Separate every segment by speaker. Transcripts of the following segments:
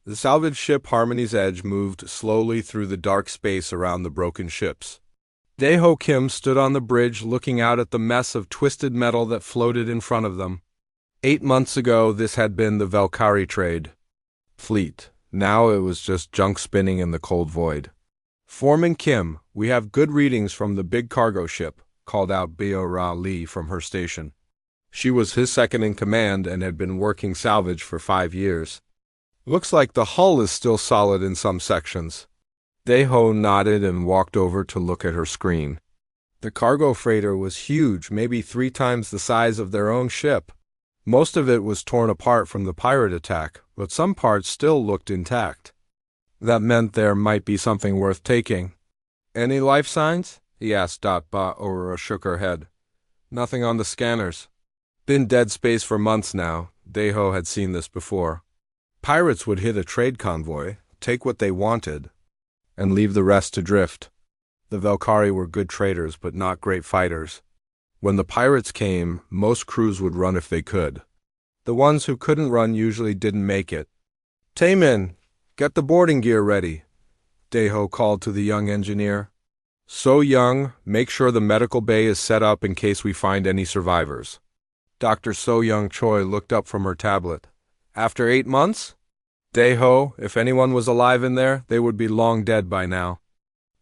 Speaker 1: The salvage ship Harmony's Edge moved slowly through the dark space around the broken ships. Dae-ho Kim stood on the bridge looking out at the mess of twisted metal that floated in front of them. 8 months ago, this had been the Valkyrie trade fleet. Now it was just junk spinning in the cold void. "Foreman Kim, we have good readings from the big cargo ship," called out Beo-ra Lee from her station. She was his second in command and had been working salvage for 5 years. "Looks like the hull is still solid in some sections." Dae-ho nodded and walked over to look at her screen. The cargo freighter was huge, maybe 3 times the size of their own ship. Most of it was torn apart from the pirate attack, but some parts still looked intact. That meant there might be something worth taking. "Any life signs?" he asked. Ba-ora shook her head. "Nothing on the scanners." Been dead space for months now. Dae-ho had seen this before. Pirates would hit a trade convoy, take what they wanted, and leave the rest to drift. The Valkyrie were good traders, but not great fighters. When the pirates came, most crews would run if they could. The ones who couldn't run usually didn't make it. "Taemin, get the boarding gear ready," Dae-ho called to the young engineer. "So Young, make sure the medical bay is set up in case we find any survivors." Dr. So Young Choi looked up from her tablet. "After 8 months? Dae-ho, if anyone was alive in there, they would be long dead by now."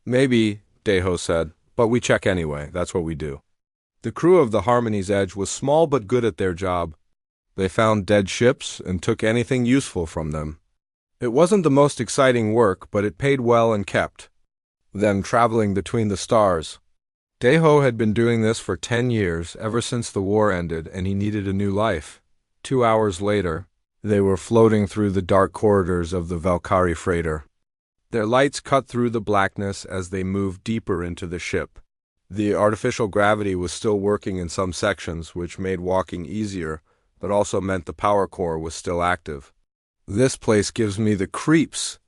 Speaker 1: "Maybe," Dae-ho said, "but we check anyway. That's what we do." The crew of the Harmony's Edge was small but good at their job. They found dead ships and took anything useful from them. It wasn't the most exciting work, but it paid well and kept them traveling between the stars. Dae-ho had been doing this for 10 years, ever since the war ended, and he needed a new life. 2 hours later, they were floating through the dark corridors of the Valkyrie freighter. Their lights cut through the blackness as they moved deeper into the ship. The artificial gravity was still working in some sections, which made walking easier, but also meant the power core was still active. "This place gives me the creeps,"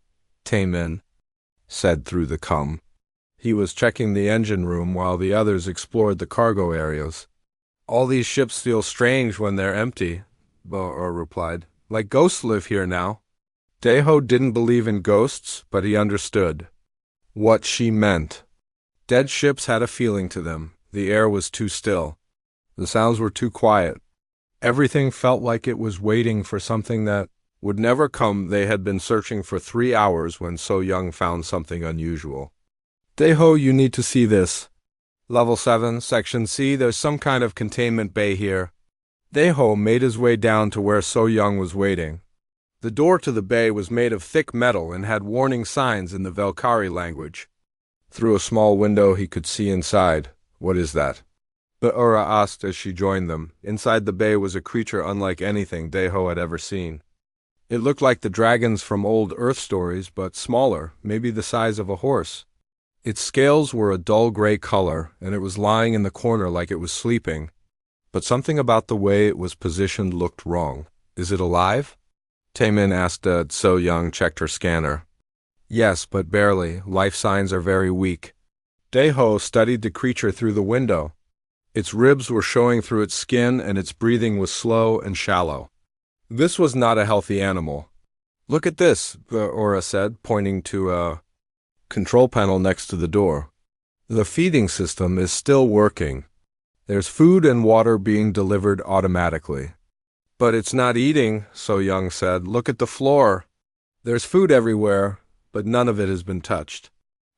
Speaker 1: Taemin said through the cum. He was checking the engine room while the others explored the cargo areas. "All these ships feel strange when they're empty," Ba-ora replied. "Like ghosts live here now." Dae-ho didn't believe in ghosts, but he understood what she meant. Dead ships had a feeling to them. The air was too still. The sounds were too quiet. Everything felt like it was waiting for something that would never come. They had been searching for 3 hours when So Young found something unusual. "Dae-ho, you need to see this. Level 7, Section C, there's some kind of containment bay here." Dae-ho made his way down to where So Young was waiting. The door to the bay was made of thick metal and had warning signs in the Valkyrie language. Through a small window he could see inside. "What is that?" Ba-ora asked as she joined them. Inside the bay was a creature unlike anything Dae-ho had ever seen. It looked like the dragons from old Earth stories, but smaller, maybe the size of a horse. Its scales were a dull gray color, and it was lying in the corner like it was sleeping. But something about the way it was positioned looked wrong. "Is it alive?" Taemin asked. So Young checked her scanner. "Yes, but barely. Life signs are very weak." Dae-ho studied the creature through the window. Its ribs were showing through its skin, and its breathing was slow and shallow. This was not a healthy animal. "Look at this," Ba-ora said, pointing to a control panel next to the door. "The feeding system is still working. There's food and water being delivered automatically." "But it's not eating," So Young said. "Look at the floor. There's food everywhere, but none of it has been touched."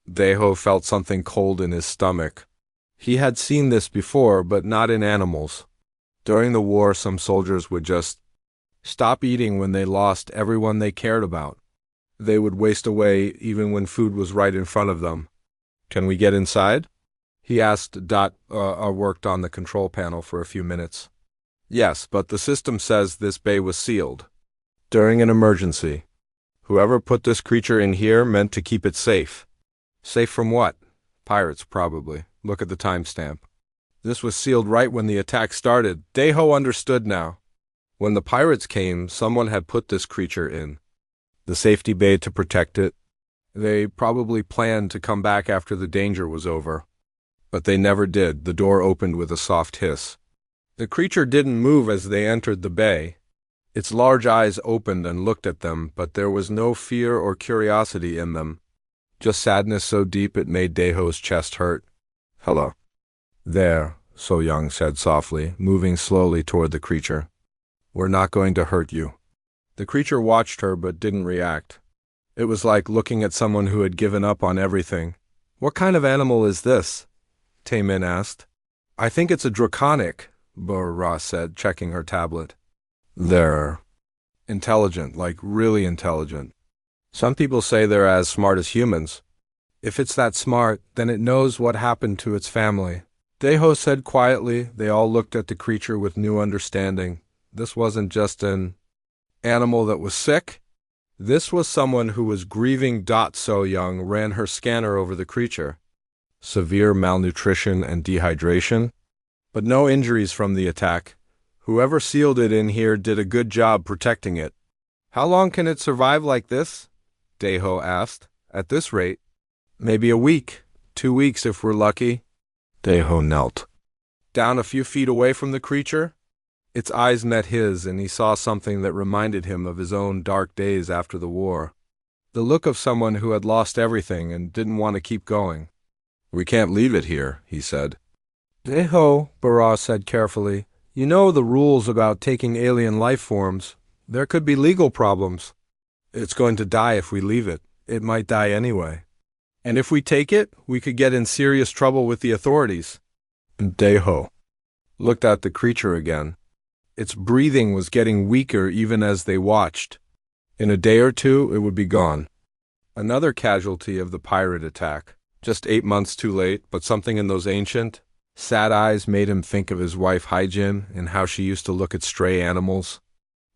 Speaker 1: Dae-ho felt something cold in his stomach. He had seen this before, but not in animals. During the war, some soldiers would just stop eating when they lost everyone they cared about. They would waste away even when food was right in front of them. "Can we get inside?" he asked. Worked on the control panel for a few minutes. "Yes, but the system says this bay was sealed during an emergency. Whoever put this creature in here meant to keep it safe." "Safe from what?" "Pirates, probably. Look at the timestamp. This was sealed right when the attack started." Dae-ho understood now. When the pirates came, someone had put this creature in the safety bay to protect it. They probably planned to come back after the danger was over. But they never did. The door opened with a soft hiss. The creature didn't move as they entered the bay. Its large eyes opened and looked at them, but there was no fear or curiosity in them, just sadness so deep it made Daeho's chest hurt. "Hello." "There," So Young said softly, moving slowly toward the creature. "We're not going to hurt you." The creature watched her but didn't react. It was like looking at someone who had given up on everything. "What kind of animal is this?" Taemin asked. "I think it's a draconic," Bora said, checking her tablet. "They're intelligent, like really intelligent. Some people say they're as smart as humans. If it's that smart, then it knows what happened to its family." Daeho said quietly. They all looked at the creature with new understanding. This wasn't just an animal that was sick. This was someone who was grieving. So Young ran her scanner over the creature. Severe malnutrition and dehydration, but no injuries from the attack. Whoever sealed it in here did a good job protecting it. "How long can it survive like this?" Daeho asked. "At this rate, maybe a week, 2 weeks if we're lucky." Daeho knelt down a few feet away from the creature. Its eyes met his, and he saw something that reminded him of his own dark days after the war. The look of someone who had lost everything and didn't want to keep going. "We can't leave it here," he said. "Daeho," Bora said carefully, "you know the rules about taking alien life forms. There could be legal problems. It's going to die if we leave it. It might die anyway. And if we take it, we could get in serious trouble with the authorities." Daeho looked at the creature again. Its breathing was getting weaker even as they watched. In a day or two, it would be gone. Another casualty of the pirate attack. Just 8 months too late, but something in those ancient, sad eyes made him think of his wife Hyjin and how she used to look at stray animals.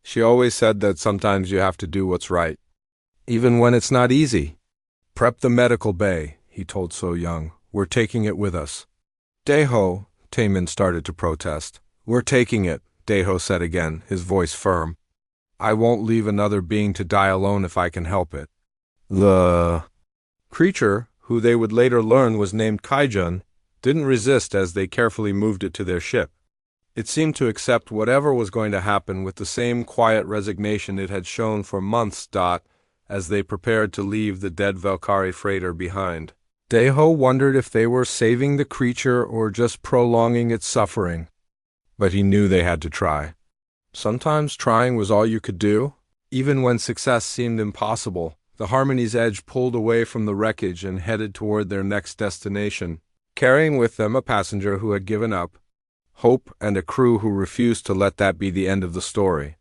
Speaker 1: She always said that sometimes you have to do what's right, even when it's not easy. "Prep the medical bay," he told So Young. "We're taking it with us." "Daeho," Taemin started to protest. "We're taking it," Daeho said again, his voice firm. "I won't leave another being to die alone if I can help it." The creature, who they would later learn was named Kaijun, didn't resist as they carefully moved it to their ship. It seemed to accept whatever was going to happen with the same quiet resignation it had shown for months. As they prepared to leave the dead Valkyrie freighter behind. Daeho wondered if they were saving the creature or just prolonging its suffering. But he knew they had to try. Sometimes trying was all you could do. Even when success seemed impossible, the Harmony's Edge pulled away from the wreckage and headed toward their next destination, carrying with them a passenger who had given up, hope, and a crew who refused to let that be the end of the story.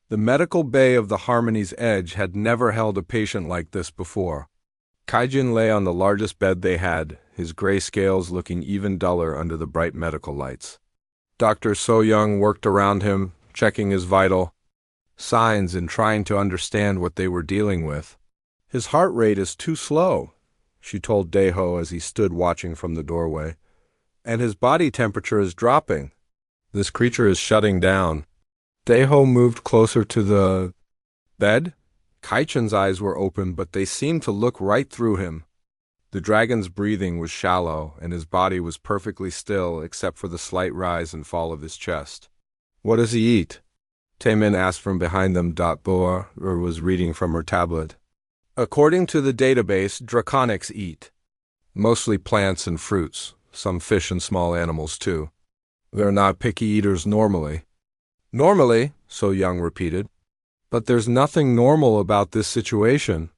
Speaker 1: The medical bay of the Harmony's Edge had never held a patient like this before. Kaijin lay on the largest bed they had, his gray scales looking even duller under the bright medical lights. Dr. So Young worked around him, checking his vital signs and trying to understand what they were dealing with. "His heart rate is too slow," she told Daeho as he stood watching from the doorway. "And his body temperature is dropping. This creature is shutting down." Daeho moved closer to the bed. Kaichen's eyes were open, but they seemed to look right through him. The dragon's breathing was shallow, and his body was perfectly still except for the slight rise and fall of his chest. "What does he eat?" Taemin asked from behind them. Bora was reading from her tablet. "According to the database, draconics eat mostly plants and fruits, some fish and small animals too. They're not picky eaters normally." "Normally," So Young repeated. "But there's nothing normal about this situation."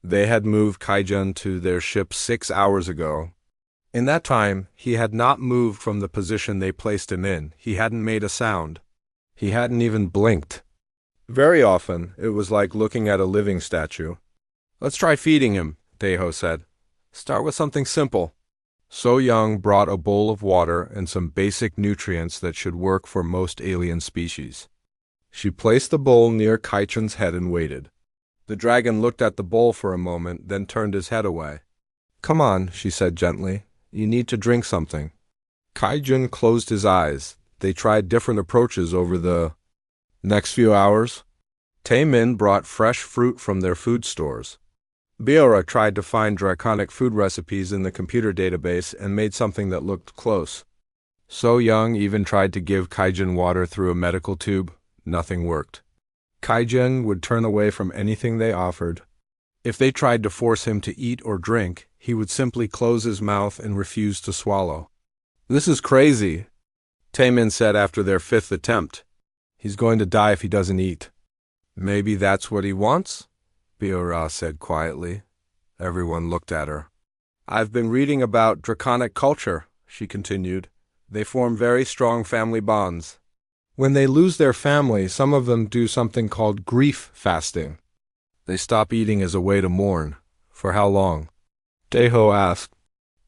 Speaker 1: They had moved Kaijun to their ship 6 hours ago. In that time, he had not moved from the position they placed him in. He hadn't made a sound. He hadn't even blinked. Very often, it was like looking at a living statue. "Let's try feeding him," Daeho said. "Start with something simple." So Young brought a bowl of water and some basic nutrients that should work for most alien species. She placed the bowl near Kaichen's head and waited. The dragon looked at the bowl for a moment, then turned his head away. "Come on," she said gently. "You need to drink something." Kaijun closed his eyes. They tried different approaches over the next few hours. Taemin brought fresh fruit from their food stores. Bora tried to find draconic food recipes in the computer database and made something that looked close. So Young even tried to give Kaijun water through a medical tube. Nothing worked. Kaijun would turn away from anything they offered. If they tried to force him to eat or drink, he would simply close his mouth and refuse to swallow. "This is crazy," Taemin said after their 5th attempt. "He's going to die if he doesn't eat." "Maybe that's what he wants?" Biora said quietly. Everyone looked at her. "I've been reading about draconic culture," she continued. "They form very strong family bonds. When they lose their family, some of them do something called grief fasting. They stop eating as a way to mourn." "For how long?" Daeho asked.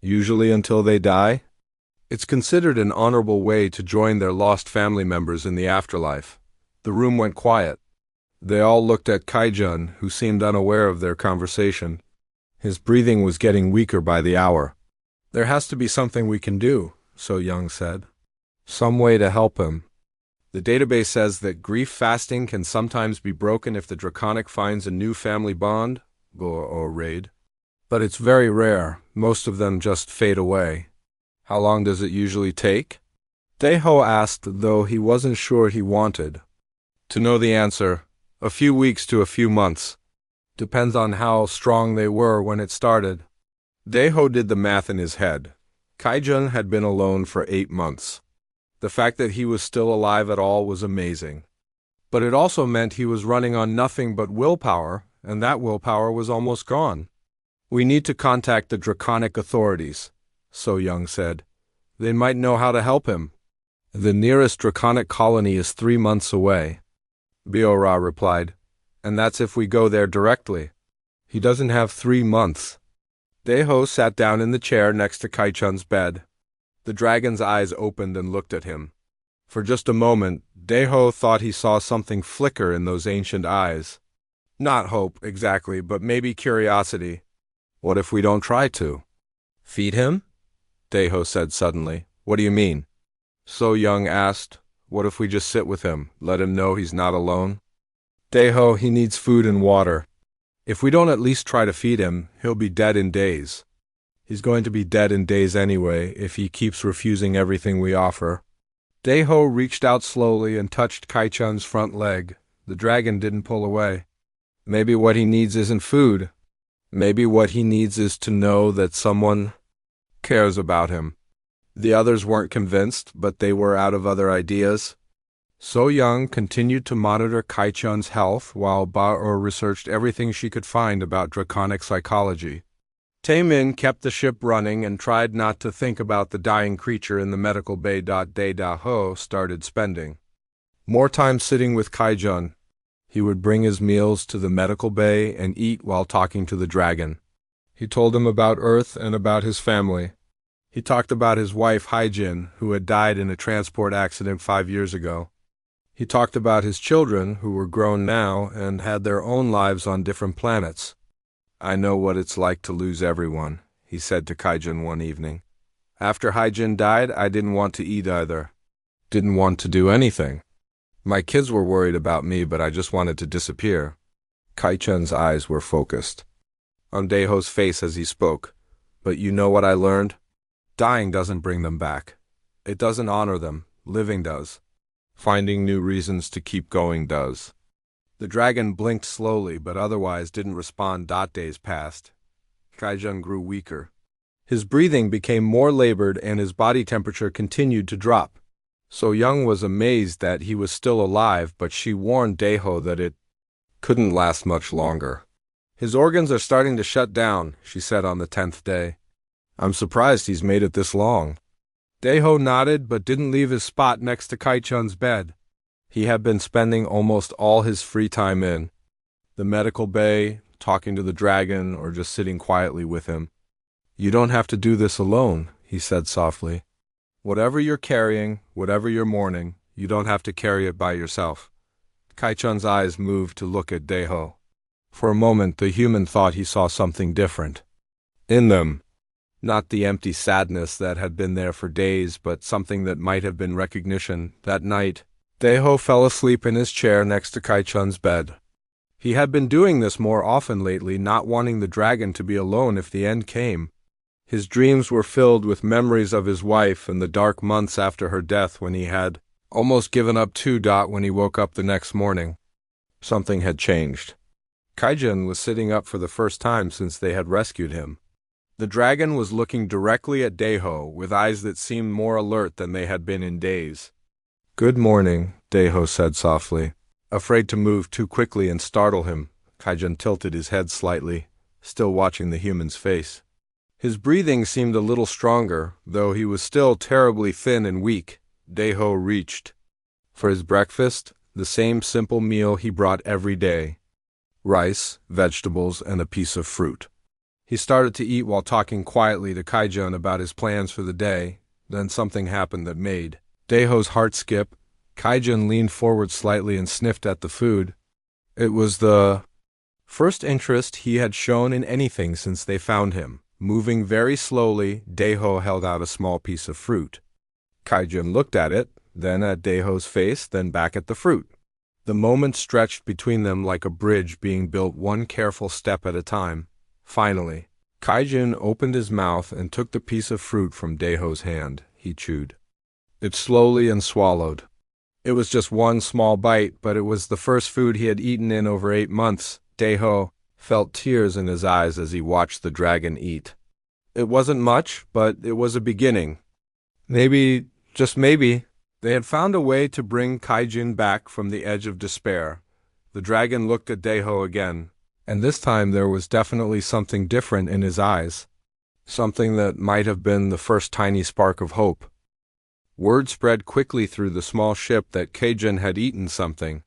Speaker 1: "Usually until they die. It's considered an honorable way to join their lost family members in the afterlife." The room went quiet. They all looked at Kaijun, who seemed unaware of their conversation. His breathing was getting weaker by the hour. "There has to be something we can do," So Young said. "Some way to help him. The database says that grief fasting can sometimes be broken if the draconic finds a new family bond, or raid. But it's very rare. Most of them just fade away." "How long does it usually take?" Daeho asked, though he wasn't sure he wanted to know the answer. "A few weeks to a few months. Depends on how strong they were when it started." Daeho did the math in his head. Kaijun had been alone for 8 months. The fact that he was still alive at all was amazing. But it also meant he was running on nothing but willpower, and that willpower was almost gone. "We need to contact the draconic authorities," So Young said. "They might know how to help him." "The nearest draconic colony is 3 months away," Biora replied. "And that's if we go there directly. He doesn't have 3 months. Daeho sat down in the chair next to Kaichun's bed. The dragon's eyes opened and looked at him. For just a moment, Daeho thought he saw something flicker in those ancient eyes. Not hope, exactly, but maybe curiosity. "What if we don't try to?" "Feed him?" Daeho said suddenly. "What do you mean?" So Young asked. "What if we just sit with him, let him know he's not alone?" "Daeho, he needs food and water. If we don't at least try to feed him, he'll be dead in days. He's going to be dead in days anyway if he keeps refusing everything we offer." Daeho reached out slowly and touched Kaichun's front leg. The dragon didn't pull away. "Maybe what he needs isn't food. Maybe what he needs is to know that someone cares about him." The others weren't convinced, but they were out of other ideas. So Young continued to monitor Kaichun's health while Ba-er researched everything she could find about draconic psychology. Taemin kept the ship running and tried not to think about the dying creature in the medical bay. Daeho started spending more time sitting with Kaijun. He would bring his meals to the medical bay and eat while talking to the dragon. He told him about Earth and about his family. He talked about his wife Haijin, who had died in a transport accident 5 years ago. He talked about his children, who were grown now and had their own lives on different planets. "I know what it's like to lose everyone," he said to Kaijun one evening. "After Haijin died, I didn't want to eat either. Didn't want to do anything. My kids were worried about me, but I just wanted to disappear." Kaichun's eyes were focused on Daeho's face as he spoke. "But you know what I learned? Dying doesn't bring them back. It doesn't honor them. Living does. Finding new reasons to keep going does." The dragon blinked slowly, but otherwise didn't respond. Days passed. Kaijun grew weaker. His breathing became more labored and his body temperature continued to drop. So Young was amazed that he was still alive, but she warned Daeho that it couldn't last much longer. "His organs are starting to shut down," she said on the 10th day. "I'm surprised he's made it this long." Daeho nodded but didn't leave his spot next to Kaichun's bed. He had been spending almost all his free time in the medical bay, talking to the dragon, or just sitting quietly with him. "You don't have to do this alone," he said softly. "Whatever you're carrying, whatever you're mourning, you don't have to carry it by yourself." Kaichun's eyes moved to look at Daeho. For a moment, the human thought he saw something different in them. Not the empty sadness that had been there for days, but something that might have been recognition. That night, Daeho fell asleep in his chair next to Kaichun's bed. He had been doing this more often lately, not wanting the dragon to be alone if the end came. His dreams were filled with memories of his wife and the dark months after her death when he had almost given up too. When he woke up the next morning, something had changed. Kaijun was sitting up for the first time since they had rescued him. The dragon was looking directly at Daeho with eyes that seemed more alert than they had been in days. "Good morning," Daeho said softly. Afraid to move too quickly and startle him, Kaijun tilted his head slightly, still watching the human's face. His breathing seemed a little stronger, though he was still terribly thin and weak. Daeho reached for his breakfast, the same simple meal he brought every day: rice, vegetables, and a piece of fruit. He started to eat while talking quietly to Kaijun about his plans for the day. Then something happened that made Daeho's heart skip. Kaijun leaned forward slightly and sniffed at the food. It was the first interest he had shown in anything since they found him. Moving very slowly, Daeho held out a small piece of fruit. Kaijun looked at it, then at Daeho's face, then back at the fruit. The moment stretched between them like a bridge being built one careful step at a time. Finally, Kaijun opened his mouth and took the piece of fruit from Daeho's hand. He chewed it slowly and swallowed. It was just one small bite, but it was the first food he had eaten in over 8 months. Daeho felt tears in his eyes as he watched the dragon eat. It wasn't much, but it was a beginning. Maybe, just maybe, they had found a way to bring Kaijun back from the edge of despair. The dragon looked at Daeho again, and this time there was definitely something different in his eyes. Something that might have been the first tiny spark of hope. Word spread quickly through the small ship that Kaijun had eaten something.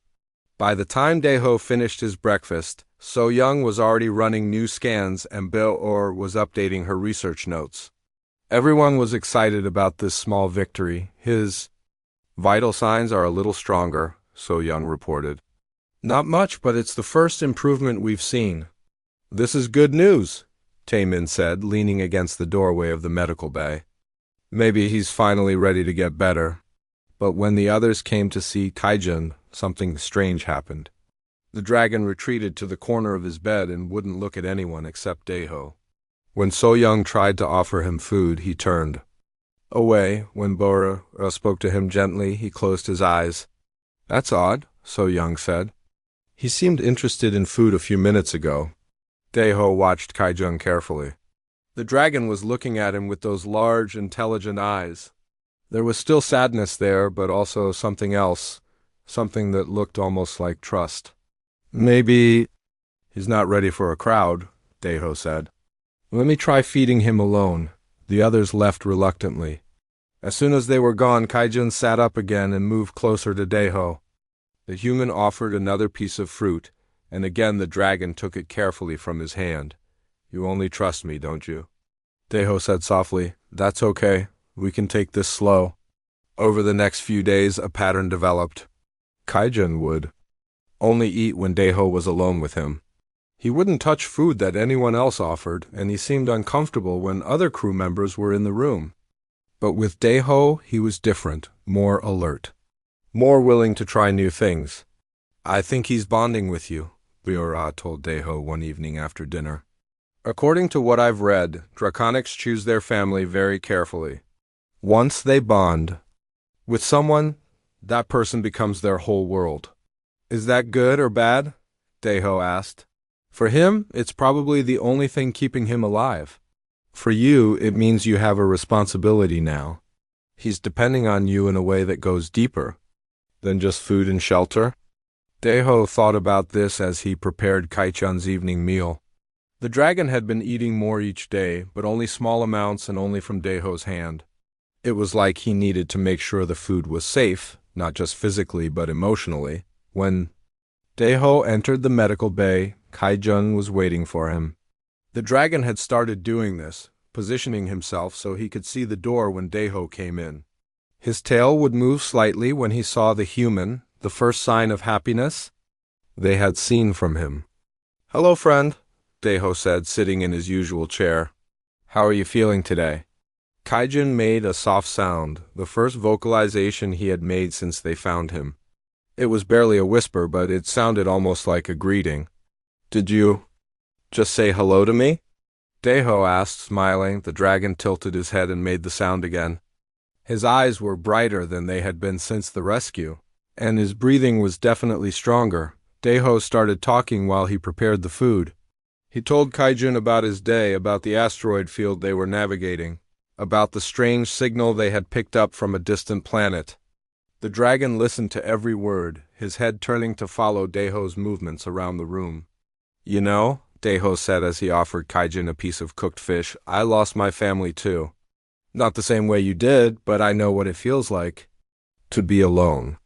Speaker 1: By the time Daeho finished his breakfast, So Young was already running new scans and Beor was updating her research notes. Everyone was excited about this small victory. His vital signs are a little stronger, So Young reported. Not much, but it's the first improvement we've seen. This is good news, Taemin said, leaning against the doorway of the medical bay. Maybe he's finally ready to get better. But when the others came to see Kaijun, something strange happened. The dragon retreated to the corner of his bed and wouldn't look at anyone except Daeho. When So Young tried to offer him food, he turned away. When Beor spoke to him gently, he closed his eyes. That's odd, So Young said. He seemed interested in food a few minutes ago. Daeho watched Kaijun carefully. The dragon was looking at him with those large, intelligent eyes. There was still sadness there, but also something else, something that looked almost like trust. Maybe he's not ready for a crowd, Daeho said. Let me try feeding him alone. The others left reluctantly. As soon as they were gone, Kaijun sat up again and moved closer to Daeho. The human offered another piece of fruit, and again the dragon took it carefully from his hand. You only trust me, don't you? Daeho said softly. That's okay. We can take this slow. Over the next few days, a pattern developed. Kaijun would only eat when Daeho was alone with him. He wouldn't touch food that anyone else offered, and he seemed uncomfortable when other crew members were in the room. But with Daeho, he was different, more alert, more willing to try new things. I think he's bonding with you, Beor told Daeho one evening after dinner. According to what I've read, Draconics choose their family very carefully. Once they bond with someone, that person becomes their whole world. Is that good or bad? Daeho asked. For him, it's probably the only thing keeping him alive. For you, it means you have a responsibility now. He's depending on you in a way that goes deeper than just food and shelter. Daeho thought about this as he prepared Kaijun's evening meal. The dragon had been eating more each day, but only small amounts and only from Daeho's hand. It was like he needed to make sure the food was safe, not just physically but emotionally. When Daeho entered the medical bay, Kaijun was waiting for him. The dragon had started doing this, positioning himself so he could see the door when Daeho came in. His tail would move slightly when he saw the human, the first sign of happiness they had seen from him. Hello, friend, Daeho said, sitting in his usual chair. How are you feeling today? Kaijun made a soft sound, the first vocalization he had made since they found him. It was barely a whisper, but it sounded almost like a greeting. Did you just say hello to me? Daeho asked, smiling. The dragon tilted his head and made the sound again. His eyes were brighter than they had been since the rescue, and his breathing was definitely stronger. Daeho started talking while he prepared the food. He told Kaijun about his day, about the asteroid field they were navigating, about the strange signal they had picked up from a distant planet. The dragon listened to every word, his head turning to follow Daeho's movements around the room. "You know," Daeho said as he offered Kaijun a piece of cooked fish, "I lost my family too. Not the same way you did, but I know what it feels like to be alone."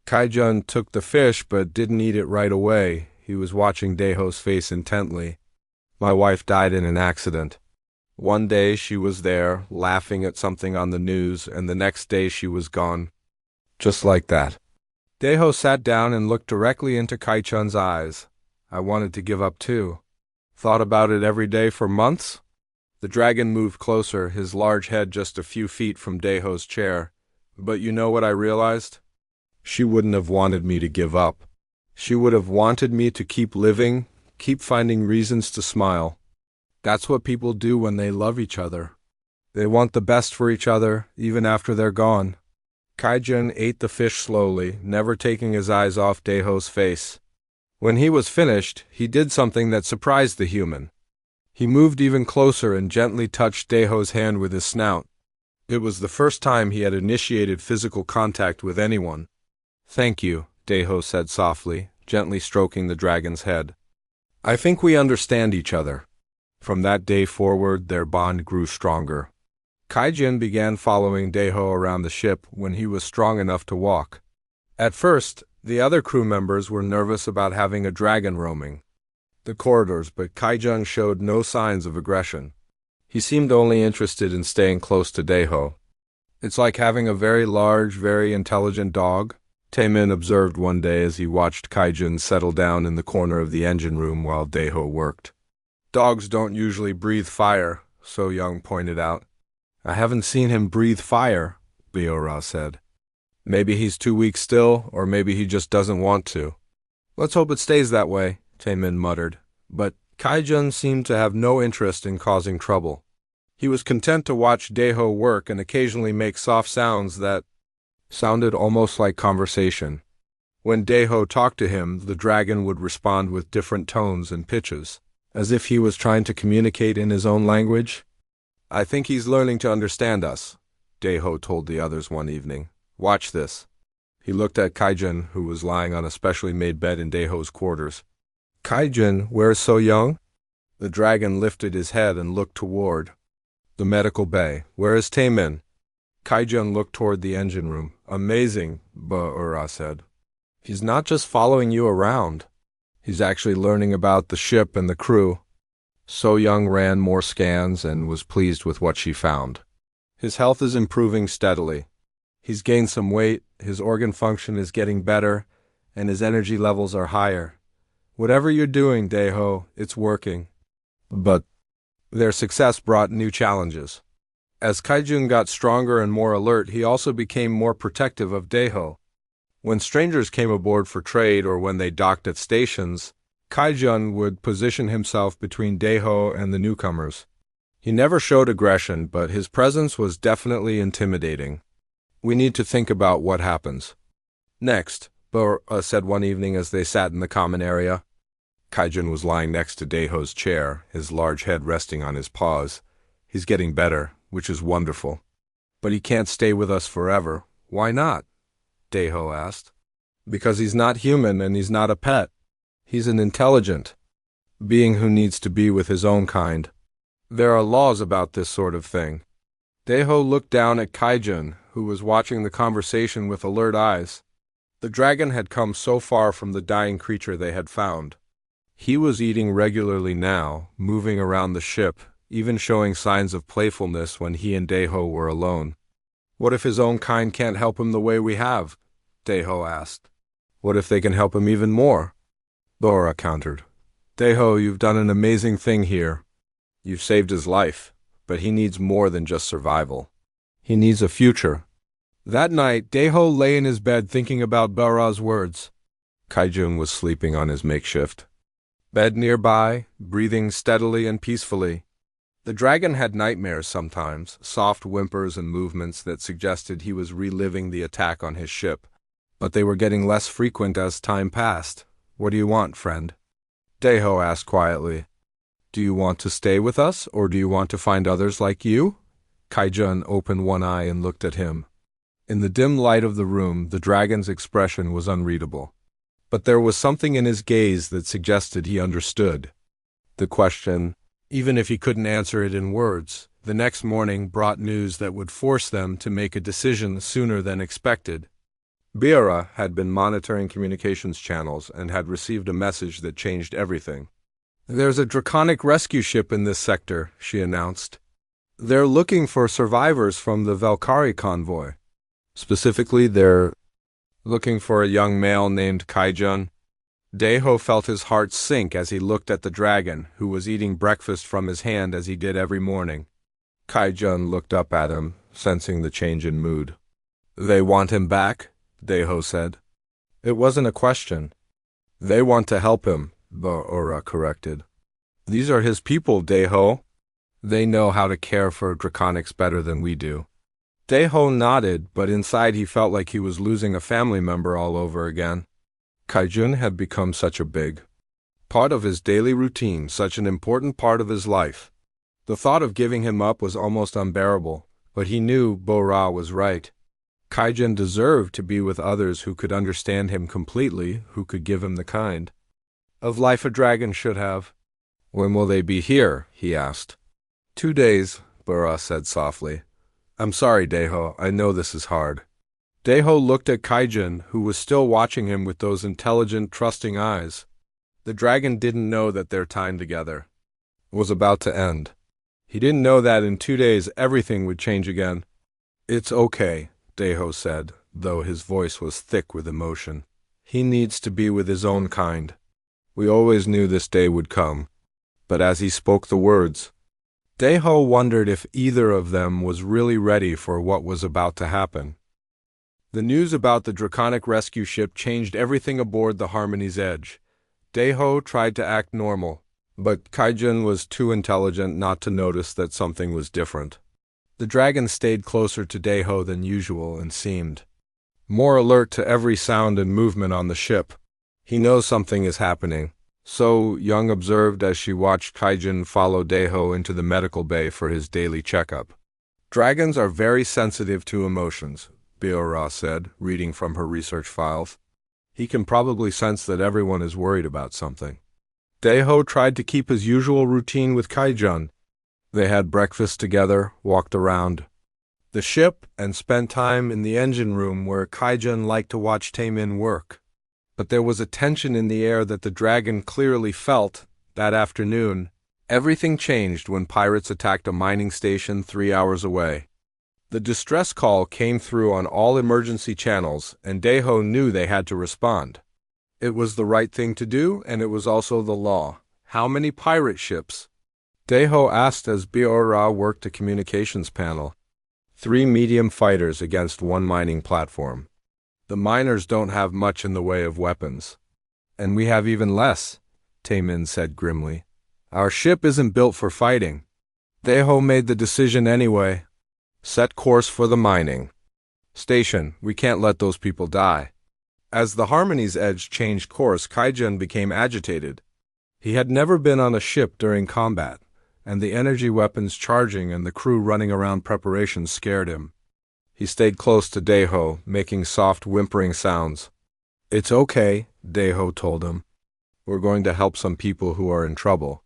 Speaker 1: Kaijun took the fish but didn't eat it right away. He was watching Daeho's face intently. "My wife died in an accident. One day she was there, laughing at something on the news, and the next day she was gone. Just like that." Daeho sat down and looked directly into Kaijun's eyes. "I wanted to give up too. Thought about it every day for months." The dragon moved closer, his large head just a few feet from Daeho's chair. "But you know what I realized? She wouldn't have wanted me to give up. She would have wanted me to keep living, keep finding reasons to smile. That's what people do when they love each other. They want the best for each other, even after they're gone." Kaijun ate the fish slowly, never taking his eyes off Daeho's face. When he was finished, he did something that surprised the human. He moved even closer and gently touched Daeho's hand with his snout. It was the first time he had initiated physical contact with anyone. "Thank you," Daeho said softly, gently stroking the dragon's head. "I think we understand each other." From that day forward, their bond grew stronger. Kaijun began following Daeho around the ship when he was strong enough to walk. At first, the other crew members were nervous about having a dragon roaming the corridors, but Kaijun showed no signs of aggression. He seemed only interested in staying close to Daeho. "It's like having a very large, very intelligent dog," Taemin observed one day as he watched Kaijun settle down in the corner of the engine room while Daeho worked. "Dogs don't usually breathe fire," So Young pointed out. "I haven't seen him breathe fire," Biora said. "Maybe he's too weak still, or maybe he just doesn't want to." "Let's hope it stays that way," Taemin muttered. But Kaijun seemed to have no interest in causing trouble. He was content to watch Daeho work and occasionally make soft sounds that sounded almost like conversation. When Daeho talked to him, the dragon would respond with different tones and pitches, as if he was trying to communicate in his own language. "I think he's learning to understand us," Daeho told the others one evening. "Watch this." He looked at Kaijun, who was lying on a specially made bed in Daeho's quarters. "Kaijun, where's So Young?" The dragon lifted his head and looked toward the medical bay. "Where is Taemin?" Kaijun looked toward the engine room. "Amazing," Ba-Ura said. "He's not just following you around. He's actually learning about the ship and the crew." So Young ran more scans and was pleased with what she found. "His health is improving steadily. He's gained some weight, his organ function is getting better, and his energy levels are higher. Whatever you're doing, Daeho, it's working." But their success brought new challenges. As Kaijun got stronger and more alert, he also became more protective of Daeho. When strangers came aboard for trade or when they docked at stations, Kaijun would position himself between Daeho and the newcomers. He never showed aggression, but his presence was definitely intimidating. "We need to think about what happens next," Ba said one evening as they sat in the common area. Kaijun was lying next to Daeho's chair, his large head resting on his paws. "He's getting better, which is wonderful. But he can't stay with us forever." "Why not?" Daeho asked. "Because he's not human and he's not a pet. He's an intelligent being who needs to be with his own kind. There are laws about this sort of thing." Daeho looked down at Kaijun, who was watching the conversation with alert eyes. The dragon had come so far from the dying creature they had found. He was eating regularly now, moving around the ship, even showing signs of playfulness when he and Daeho were alone. "What if his own kind can't help him the way we have?" Daeho asked. "What if they can help him even more?" Laura countered. "Daeho, you've done an amazing thing here. You've saved his life, but he needs more than just survival. He needs a future." That night, Daeho lay in his bed thinking about Bara's words. Kaijun was sleeping on his makeshift bed nearby, breathing steadily and peacefully. The dragon had nightmares sometimes, soft whimpers and movements that suggested he was reliving the attack on his ship. But they were getting less frequent as time passed. "What do you want, friend?" Daiho asked quietly. "Do you want to stay with us, or do you want to find others like you?" Kaijun opened one eye and looked at him. In the dim light of the room, the dragon's expression was unreadable. But there was something in his gaze that suggested he understood. The question, even if he couldn't answer it in words, the next morning brought news that would force them to make a decision sooner than expected. Biara had been monitoring communications channels and had received a message that changed everything. "There's a draconic rescue ship in this sector," she announced. "They're looking for survivors from the Valkyrie convoy. Specifically, they're looking for a young male named Kaijun." Daiho felt his heart sink as he looked at the dragon, who was eating breakfast from his hand as he did every morning. Kaijun looked up at him, sensing the change in mood. "They want him back?" Daiho said. "It wasn't a question." "They want to help him," Baora corrected. "These are his people, Daiho. They know how to care for draconics better than we do." Daiho nodded, but inside he felt like he was losing a family member all over again. Kaijun had become such a big part of his daily routine, such an important part of his life. The thought of giving him up was almost unbearable, but he knew Baora was right. Kaijun deserved to be with others who could understand him completely, who could give him the kind of life a dragon should have. "When will they be here?" he asked. 2 days, Baora said softly. "I'm sorry, Daiho. I know this is hard." Daiho looked at Kaijun, who was still watching him with those intelligent, trusting eyes. The dragon didn't know that their time together was about to end. He didn't know that in 2 days everything would change again. "It's okay," Daiho said, though his voice was thick with emotion. "He needs to be with his own kind. We always knew this day would come." But as he spoke the words, Daiho wondered if either of them was really ready for what was about to happen. The news about the draconic rescue ship changed everything aboard the Harmony's Edge. Daiho tried to act normal, but Kaijun was too intelligent not to notice that something was different. The dragon stayed closer to Daiho than usual and seemed more alert to every sound and movement on the ship. "He knows something is happening," so Young observed as she watched Kaijun follow Daiho into the medical bay for his daily checkup. "Dragons are very sensitive to emotions," Biora said, reading from her research files. "He can probably sense that everyone is worried about something." Daiho tried to keep his usual routine with Kaijun. They had breakfast together, walked around the ship, and spent time in the engine room where Kaijun liked to watch Taemin work. But there was a tension in the air that the dragon clearly felt. That afternoon, everything changed when pirates attacked a mining station 3 hours away. The distress call came through on all emergency channels, and Daiho knew they had to respond. It was the right thing to do, and it was also the law. "How many pirate ships?" Daiho asked as Biora worked a communications panel. 3 medium fighters against 1 mining platform. "The miners don't have much in the way of weapons." "And we have even less," Taemin said grimly. "Our ship isn't built for fighting." Daiho made the decision anyway. "Set course for the mining station. We can't let those people die." As the Harmony's Edge changed course, Kaijun became agitated. He had never been on a ship during combat, and the energy weapons charging and the crew running around preparations scared him. He stayed close to Daiho, making soft whimpering sounds. "It's okay," Daiho told him. "We're going to help some people who are in trouble."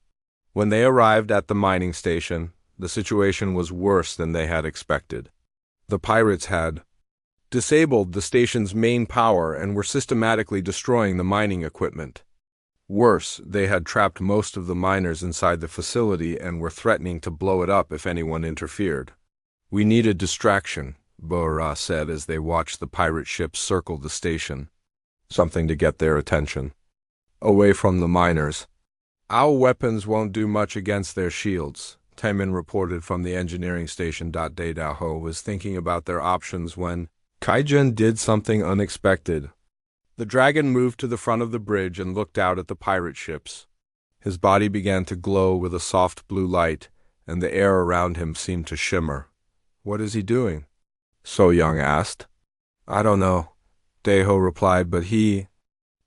Speaker 1: When they arrived at the mining station, the situation was worse than they had expected. The pirates had disabled the station's main power and were systematically destroying the mining equipment. Worse, they had trapped most of the miners inside the facility and were threatening to blow it up if anyone interfered. "We need a distraction," Baora said as they watched the pirate ships circle the station. "Something to get their attention. Away from the miners." "Our weapons won't do much against their shields," Taemin reported from the engineering station. Daiho was thinking about their options when Kaijun did something unexpected. The dragon moved to the front of the bridge and looked out at the pirate ships. His body began to glow with a soft blue light, and the air around him seemed to shimmer. "What is he doing?" So Young asked. "I don't know," Daeho replied, but he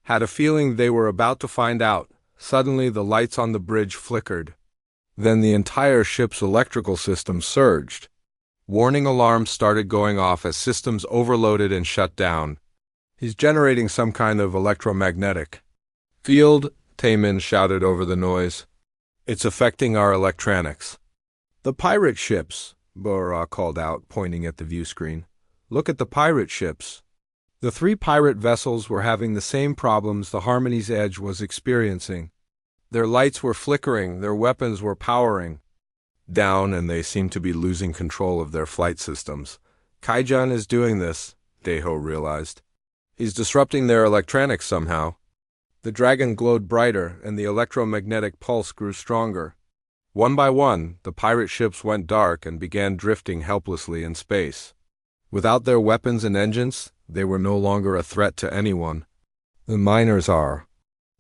Speaker 1: had a feeling they were about to find out. Suddenly the lights on the bridge flickered. Then the entire ship's electrical system surged. Warning alarms started going off as systems overloaded and shut down. "He's generating some kind of electromagnetic field," Taemin shouted over the noise. "It's affecting our electronics." "The pirate ships," Bo-Ra called out, pointing at the view screen. "Look at the pirate ships." The 3 pirate vessels were having the same problems the Harmony's Edge was experiencing. Their lights were flickering, their weapons were powering down, and they seemed to be losing control of their flight systems. "Kaijun is doing this," Daeho realized. "He's disrupting their electronics somehow." The dragon glowed brighter, and the electromagnetic pulse grew stronger. One by one, the pirate ships went dark and began drifting helplessly in space. Without their weapons and engines, they were no longer a threat to anyone. "The miners are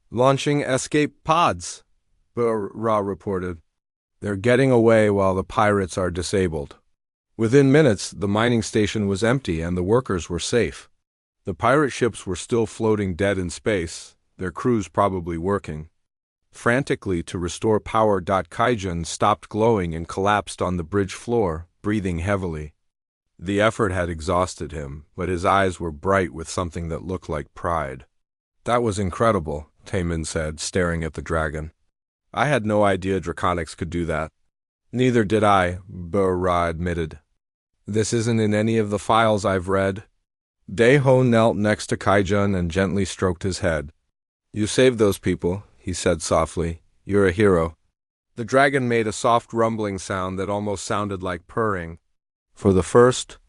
Speaker 1: launching escape pods," Bo-Ra reported. "They're getting away while the pirates are disabled." Within minutes, the mining station was empty and the workers were safe. The pirate ships were still floating dead in space, their crews probably working frantically to restore power. Kaijun stopped glowing and collapsed on the bridge floor, breathing heavily. The effort had exhausted him, but his eyes were bright with something that looked like pride. "That was incredible," Taemin said, staring at the dragon. "I had no idea Draconics could do that." "Neither did I," Bo-Ra admitted. "This isn't in any of the files I've read." Daeho knelt next to Kaijun and gently stroked his head. "You saved those people," he said softly. "You're a hero." The dragon made a soft rumbling sound that almost sounded like purring. For the first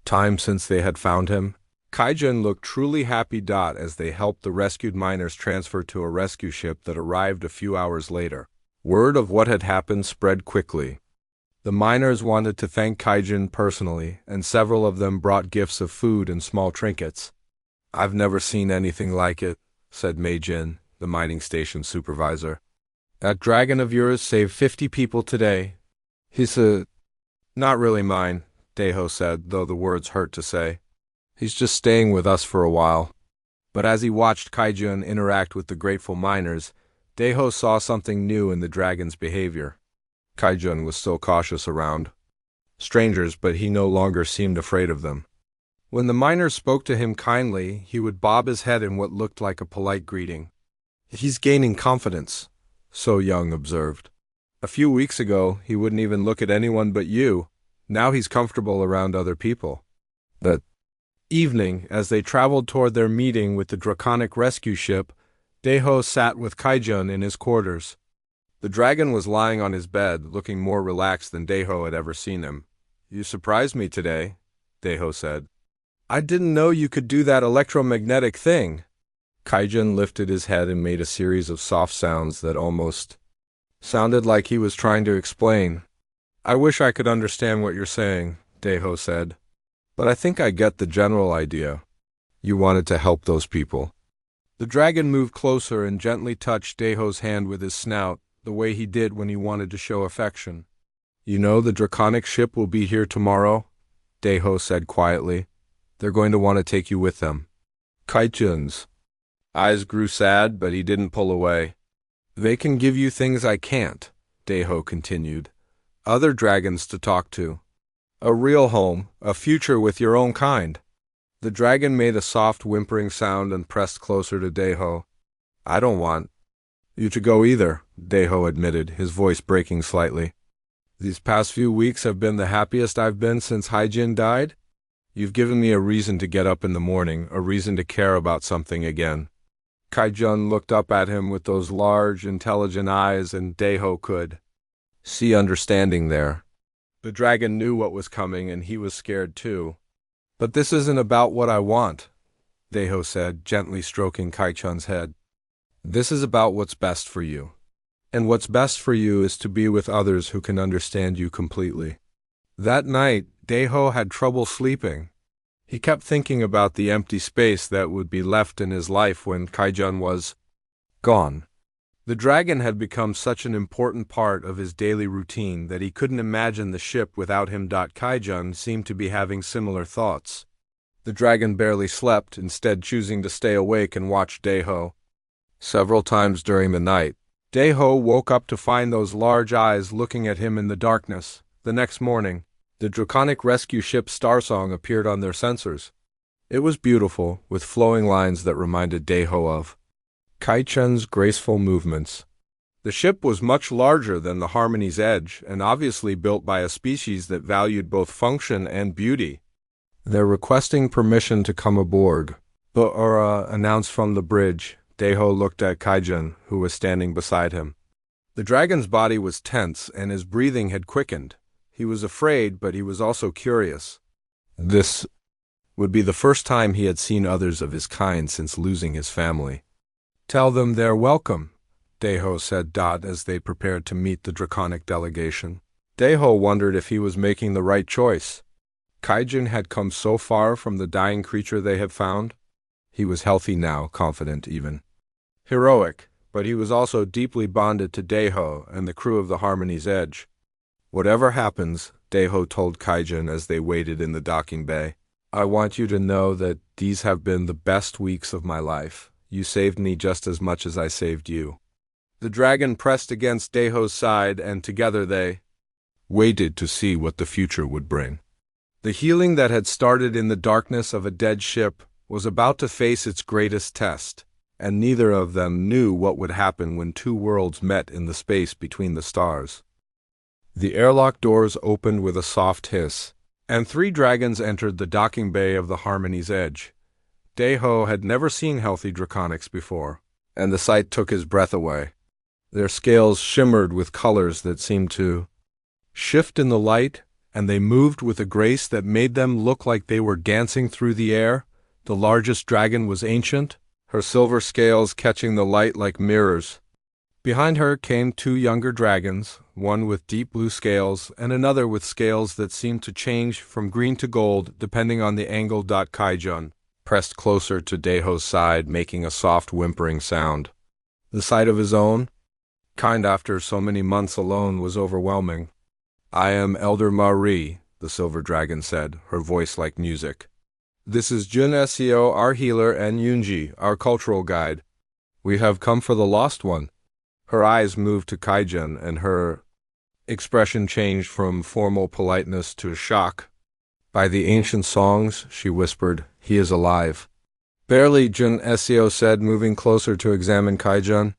Speaker 1: time since they had found him, Kaijun looked truly happy. As they helped the rescued miners transfer to a rescue ship that arrived a few hours later. Word of what had happened spread quickly. The miners wanted to thank Kaijun personally, and several of them brought gifts of food and small trinkets. "I've never seen anything like it," said Mei-Jin, the mining station supervisor. "That dragon of yours saved 50 people today. He's not really mine," Daeho said, though the words hurt to say. "He's just staying with us for a while." But as he watched Kaijun interact with the grateful miners, Daeho saw something new in the dragon's behavior. Kaijun was still cautious around strangers, but he no longer seemed afraid of them. When the miners spoke to him kindly, he would bob his head in what looked like a polite greeting. "He's gaining confidence," So Young observed. "A few weeks ago, he wouldn't even look at anyone but you. Now he's comfortable around other people." That evening, as they traveled toward their meeting with the Draconic rescue ship, Daeho sat with Kaijun in his quarters. The dragon was lying on his bed, looking more relaxed than Daeho had ever seen him. "You surprised me today," Daeho said. "I didn't know you could do that electromagnetic thing." Kaijun lifted his head and made a series of soft sounds that almost sounded like he was trying to explain. "I wish I could understand what you're saying," Daeho said. "But I think I get the general idea. You wanted to help those people." The dragon moved closer and gently touched Daeho's hand with his snout, the way he did when he wanted to show affection. "You know the Draconic ship will be here tomorrow," Daeho said quietly. "They're going to want to take you with them." Kaijun's eyes grew sad, but he didn't pull away. "They can give you things I can't," Daeho continued. "Other dragons to talk to. A real home, a future with your own kind." The dragon made a soft whimpering sound and pressed closer to Daeho. "I don't want you to go either," Daeho admitted, his voice breaking slightly. "These past few weeks have been the happiest I've been since Haijin died. You've given me a reason to get up in the morning, a reason to care about something again." Kaijun looked up at him with those large, intelligent eyes, and Daeho could see understanding there. The dragon knew what was coming, and he was scared too. "But this isn't about what I want," Daeho said, gently stroking Kaijun's head. "This is about what's best for you. And what's best for you is to be with others who can understand you completely." That night, Daeho had trouble sleeping. He kept thinking about the empty space that would be left in his life when Kaijun was gone. The dragon had become such an important part of his daily routine that he couldn't imagine the ship without him. Kaijun seemed to be having similar thoughts. The dragon barely slept, instead choosing to stay awake and watch Daeho. Several times during the night, Daeho woke up to find those large eyes looking at him in the darkness. The next morning, the draconic rescue ship Starsong appeared on their sensors. It was beautiful, with flowing lines that reminded Daeho of Kaijun's graceful movements. The ship was much larger than the Harmony's Edge, and obviously built by a species that valued both function and beauty. They're requesting permission to come aboard, the Aura announced from the bridge. Daeho looked at Kaijun, who was standing beside him. The dragon's body was tense, and his breathing had quickened. He was afraid, but he was also curious. This would be the first time he had seen others of his kind since losing his family. "Tell them they're welcome," Daeho said as they prepared to meet the draconic delegation. Daeho wondered if he was making the right choice. Kaijun had come so far from the dying creature they had found. He was healthy now, confident even. Heroic, but he was also deeply bonded to Daeho and the crew of the Harmony's Edge. "Whatever happens," Daeho told Kaijun as they waited in the docking bay, "I want you to know that these have been the best weeks of my life. You saved me just as much as I saved you." The dragon pressed against Daeho's side, and together they waited to see what the future would bring. The healing that had started in the darkness of a dead ship was about to face its greatest test, and neither of them knew what would happen when two worlds met in the space between the stars. The airlock doors opened with a soft hiss, and 3 dragons entered the docking bay of the Harmony's Edge. Daeho had never seen healthy draconics before, and the sight took his breath away. Their scales shimmered with colors that seemed to shift in the light, and they moved with a grace that made them look like they were dancing through the air. The largest dragon was ancient, her silver scales catching the light like mirrors. Behind her came 2 younger dragons, one with deep blue scales and another with scales that seemed to change from green to gold depending on the angle. Kaijun pressed closer to Daeho's side, making a soft whimpering sound. The sight of his own kind after so many months alone was overwhelming. "I am Elder Marie," the silver dragon said, her voice like music. "This is Jun Seo, our healer, and Yunji, our cultural guide. We have come for the lost one." Her eyes moved to Kaijun, and her expression changed from formal politeness to shock. "By the ancient songs," she whispered, "he is alive." "Barely," Jun Seo said, moving closer to examine Kaijun.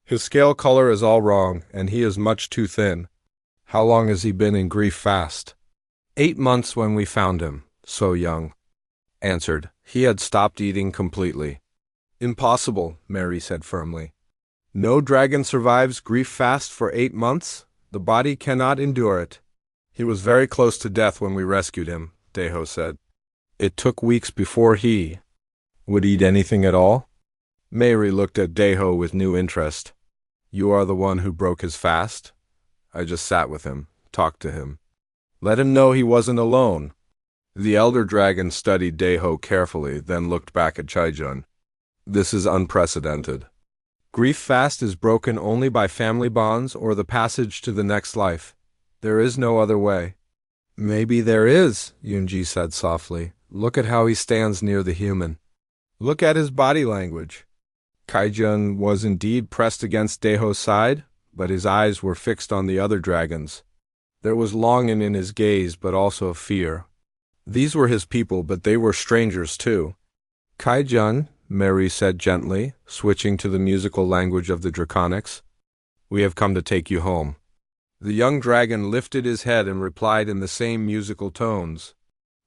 Speaker 1: "His scale color is all wrong, and he is much too thin." "How long has he been in grief fast?" 8 months when we found him, so young," answered. "He had stopped eating completely." "Impossible," Mary said firmly. "No dragon survives grief fast for 8 months. The body cannot endure it." "He was very close to death when we rescued him," Daeho said. "It took weeks before he would eat anything at all." Mary looked at Daeho with new interest. "You are the one who broke his fast?" "I just sat with him, talked to him. Let him know he wasn't alone." The elder dragon studied Daeho carefully, then looked back at Kaijun. "This is unprecedented. Grief fast is broken only by family bonds or the passage to the next life. There is no other way." "Maybe there is," Yunji said softly. "Look at how he stands near the human. Look at his body language." Kaijun was indeed pressed against Daeho's side, but his eyes were fixed on the other dragons. There was longing in his gaze, but also fear. These were his people, but they were strangers too. "Kaijun," Mary said gently, switching to the musical language of the Draconics, "we have come to take you home." The young dragon lifted his head and replied in the same musical tones.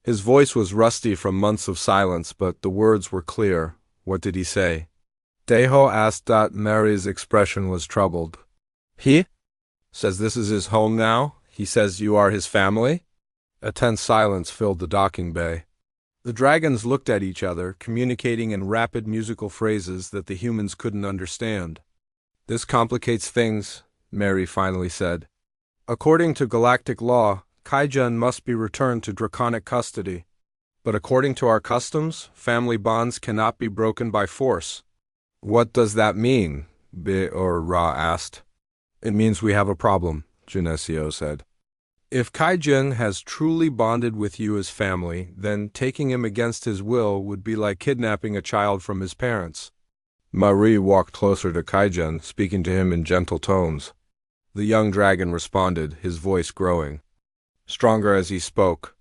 Speaker 1: His voice was rusty from months of silence, but the words were clear. What did he say? Daeho asked. Mary's expression was troubled. "He says this is his home now? He says you are his family?" A tense silence filled the docking bay. The dragons looked at each other, communicating in rapid musical phrases that the humans couldn't understand. "This complicates things," Mary finally said. "According to galactic law, Kaijun must be returned to draconic custody. But according to our customs, family bonds cannot be broken by force." "What does that mean?" Ra asked. It means we have a problem, Genesio said. If Kaijun has truly bonded with you as family, then taking him against his will would be like kidnapping a child from his parents. Marie walked closer to Kaijun, speaking to him in gentle tones. The young dragon responded, his voice growing stronger as he spoke.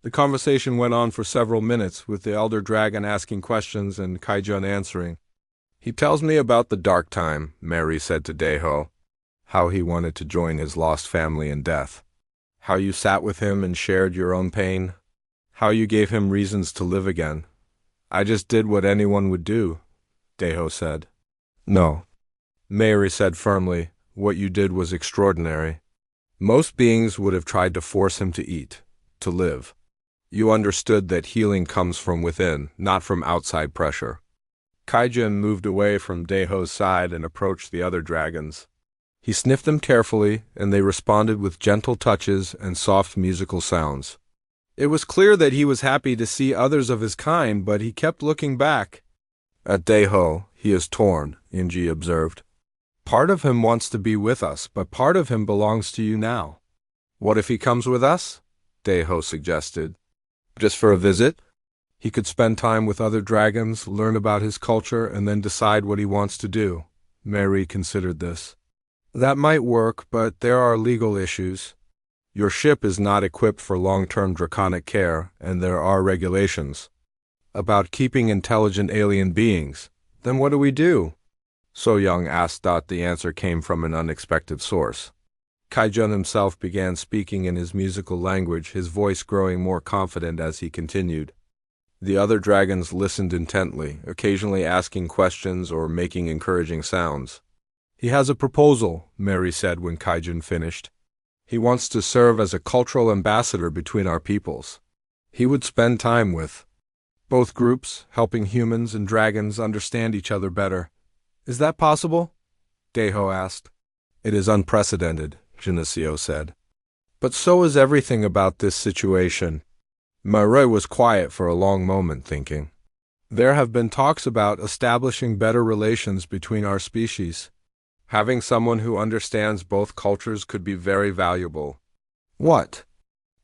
Speaker 1: The conversation went on for several minutes, with the elder dragon asking questions and Kaijun answering. He tells me about the dark time, Mary said to Deho, how he wanted to join his lost family in death, how you sat with him and shared your own pain, how you gave him reasons to live again. I just did what anyone would do, Deho said. No, Mary said firmly, what you did was extraordinary. Most beings would have tried to force him to eat, to live. You understood that healing comes from within, not from outside pressure. Kaijun moved away from Deho's side and approached the other dragons. He sniffed them carefully, and they responded with gentle touches and soft musical sounds. It was clear that he was happy to see others of his kind, but he kept looking back. At Deho, he is torn, Inji observed. Part of him wants to be with us, but part of him belongs to you now. What if he comes with us? Deho suggested. Just for a visit? He could spend time with other dragons, learn about his culture, and then decide what he wants to do. Mary considered this. That might work, but there are legal issues. Your ship is not equipped for long-term draconic care, and there are regulations about keeping intelligent alien beings. Then what do we do? So Young asked. The answer came from an unexpected source. Kaijun himself began speaking in his musical language, his voice growing more confident as he continued. The other dragons listened intently, occasionally asking questions or making encouraging sounds. He has a proposal, Mary said when Kaijun finished. He wants to serve as a cultural ambassador between our peoples. He would spend time with both groups, helping humans and dragons understand each other better. Is that possible? Deho asked. It is unprecedented, Genesio said. But so is everything about this situation. Marie was quiet for a long moment, thinking. There have been talks about establishing better relations between our species. Having someone who understands both cultures could be very valuable. What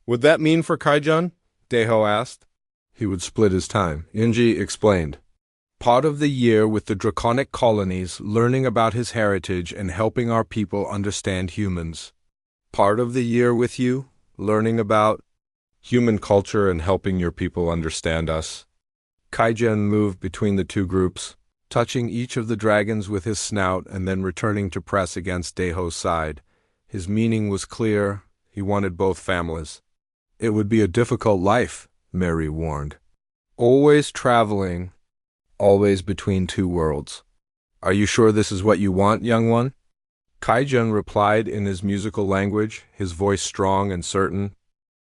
Speaker 1: would that mean for Kaijun? Deho asked. He would split his time, Inji explained. Part of the year with the draconic colonies, learning about his heritage and helping our people understand humans. Part of the year with you, learning about human culture and helping your people understand us. Kaijun moved between the two groups, touching each of the dragons with his snout and then returning to press against Deho's side. His meaning was clear. He wanted both families. It would be a difficult life, Mary warned. Always traveling, always between two worlds. Are you sure this is what you want, young one? Kaijun replied in his musical language, his voice strong and certain.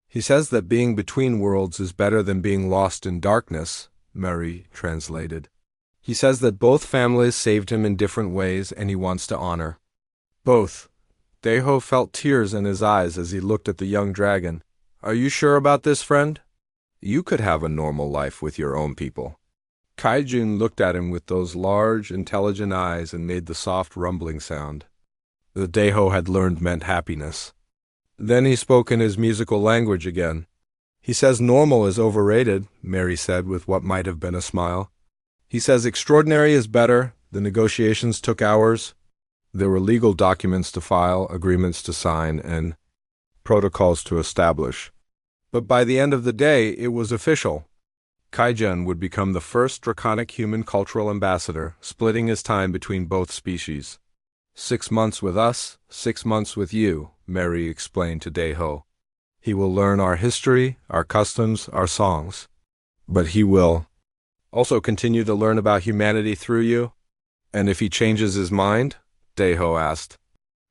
Speaker 1: He says that being between worlds is better than being lost in darkness, Mary translated. He says that both families saved him in different ways and he wants to honor both. Deho felt tears in his eyes as he looked at the young dragon. Are you sure about this, friend? You could have a normal life with your own people. Kaijun looked at him with those large, intelligent eyes and made the soft rumbling sound. The Deho had learned meant happiness. Then he spoke in his musical language again. He says normal is overrated, Mary said with what might have been a smile. He says extraordinary is better. The negotiations took hours. There were legal documents to file, agreements to sign, and protocols to establish. But by the end of the day, it was official. Kaijun would become the first draconic human cultural ambassador, splitting his time between both species. 6 months with us, 6 months with you, Mary explained to Deho. He will learn our history, our customs, our songs. But he will also continue to learn about humanity through you. And if he changes his mind? Deho asked.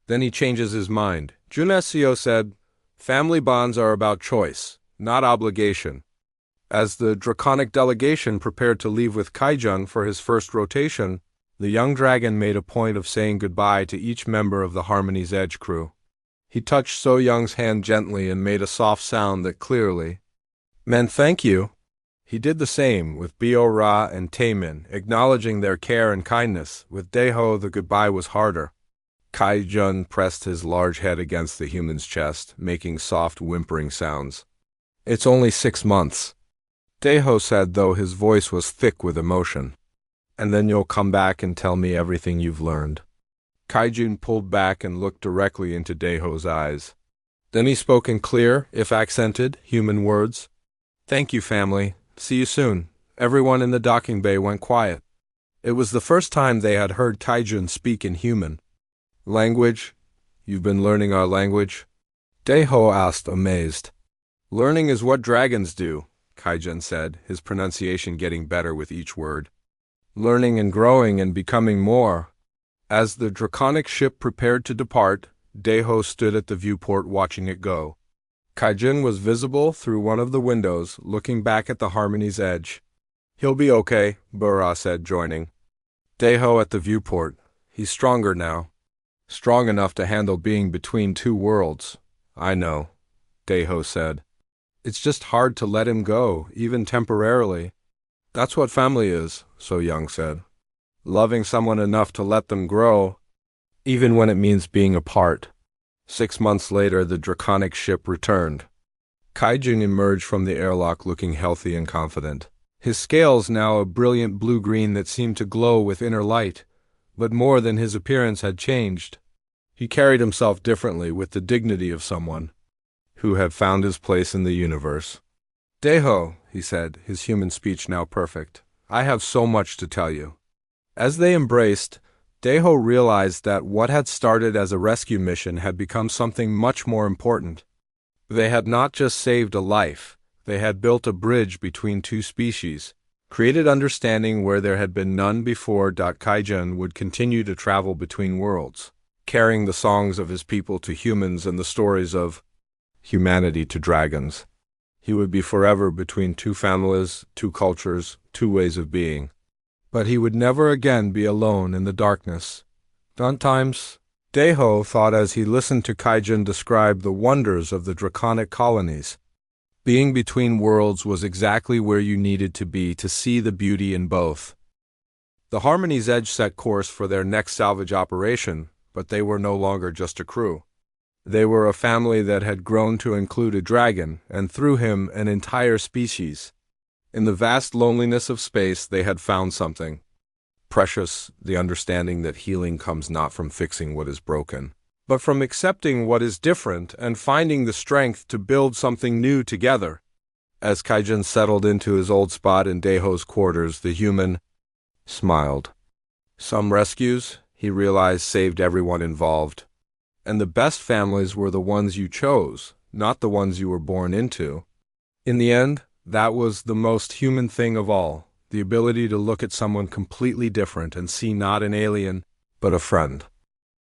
Speaker 1: Then he changes his mind. Junesio said, family bonds are about choice, not obligation. As the draconic delegation prepared to leave with Kaijun for his first rotation, the young dragon made a point of saying goodbye to each member of the Harmony's Edge crew. He touched So Young's hand gently and made a soft sound that clearly meant thank you. He did the same with Biora and Taemin, acknowledging their care and kindness. With Daeho, the goodbye was harder. Kai-jun pressed his large head against the human's chest, making soft whimpering sounds. "It's only 6 months," Daeho said, though his voice was thick with emotion. "And then you'll come back and tell me everything you've learned." Kai-jun pulled back and looked directly into Daeho's eyes. Then he spoke in clear, if accented, human words. "Thank you, family. See you soon." Everyone in the docking bay went quiet. It was the first time they had heard Kai-jun speak in human. "Language? You've been learning our language?" Daeho asked, amazed. "Learning is what dragons do," Kai-jun said, his pronunciation getting better with each word. "Learning and growing and becoming more." As the draconic ship prepared to depart, Daeho stood at the viewport watching it go. Kai-jun was visible through one of the windows, looking back at the Harmony's edge. "He'll be okay," Biora said, joining. Daeho at the viewport. "He's stronger now. Strong enough to handle being between two worlds." "I know," Daeho said. "It's just hard to let him go, even temporarily." "That's what family is," So Young said. "Loving someone enough to let them grow, even when it means being apart." 6 months later, the draconic ship returned. Kai-jun emerged from the airlock looking healthy and confident. His scales now a brilliant blue-green that seemed to glow with inner light, but more than his appearance had changed. He carried himself differently, with the dignity of someone who had found his place in the universe. "Daeho," he said, his human speech now perfect, "I have so much to tell you." As they embraced, Daeho realized that what had started as a rescue mission had become something much more important. They had not just saved a life, they had built a bridge between two species, created understanding where there had been none before. Kai-jun would continue to travel between worlds, carrying the songs of his people to humans and the stories of humanity to dragons. He would be forever between two families, two cultures, two ways of being. But he would never again be alone in the darkness. Sometimes, Daeho thought as he listened to Kai-jun describe the wonders of the draconic colonies. Being between worlds was exactly where you needed to be to see the beauty in both. The Harmony's Edge set course for their next salvage operation, but they were no longer just a crew. They were a family that had grown to include a dragon, and through him an entire species. In the vast loneliness of space, they had found something precious, the understanding that healing comes not from fixing what is broken, but from accepting what is different and finding the strength to build something new together. As Kai-jun settled into his old spot in Daeho's quarters, the human smiled. Some rescues, he realized, saved everyone involved. And the best families were the ones you chose, not the ones you were born into. In the end, that was the most human thing of all, the ability to look at someone completely different and see not an alien, but a friend.